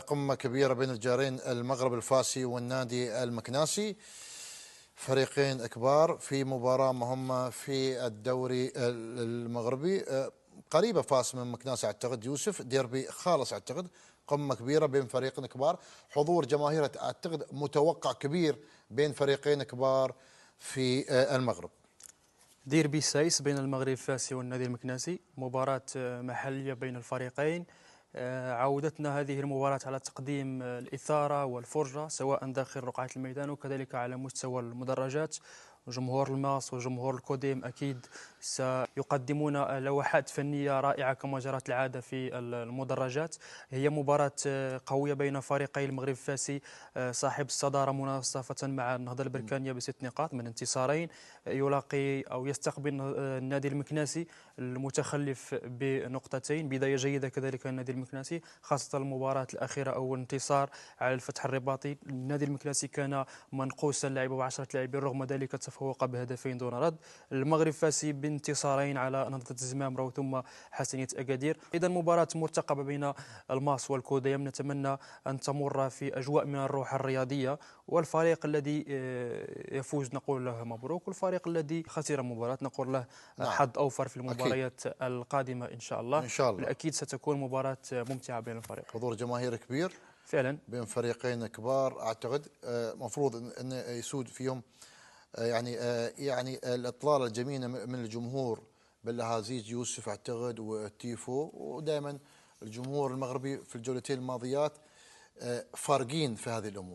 قمة كبيرة بين الجارين المغرب الفاسي والنادي المكناسي، فريقين كبار في مباراة مهمة في الدوري المغربي. قريبة فاس من مكناسي أعتقد يوسف، ديربي خالص أعتقد، قمة كبيرة بين فريقين كبار، حضور جماهير أعتقد متوقع كبير بين فريقين كبار في المغرب. ديربي سايس بين المغرب الفاسي والنادي المكناسي، مباراة محلية بين الفريقين. عودتنا هذه المباراة على تقديم الإثارة والفرجة سواء داخل رقعة الميدان وكذلك على مستوى المدرجات. جمهور الماس وجمهور الكوديم أكيد سيقدمون لوحات فنية رائعة كما جرت العادة في المدرجات. هي مباراة قوية بين فريقي المغرب الفاسي صاحب الصدارة مناصفة مع النهضة البركانية ب6 نقاط من انتصارين، يلاقي أو يستقبل النادي المكناسي المتخلف بنقطتين. بداية جيدة كذلك النادي المكناسي، خاصة المباراة الأخيرة أو الانتصار على الفتح الرباطي. النادي المكناسي كان منقوصا لعبه ب10 لاعبين، رغم ذلك تفوق بهدفين دون رد. المغرب فاسي بانتصارين على نهضة الزمامرة ثم حسنية أكادير. إذا مباراة مرتقبة بين الماس والكوديم، نتمنى أن تمر في أجواء من الروح الرياضية، والفريق الذي يفوز نقول له مبروك، والفريق الذي خسر المباراة نقول له نعم حظ أوفر في أكيد المباريات القادمة إن شاء الله. إن شاء الله. بالأكيد ستكون مباراة ممتعة بين الفريقين حضور جماهير كبير فعلا. بين فريقين كبار، أعتقد مفروض أن يسود فيهم يعني الإطلالة الجميلة من الجمهور باللهازيج يوسف أعتقد والتيفو. ودائما الجمهور المغربي في الجولتين الماضيات فارقين في هذه الأمور.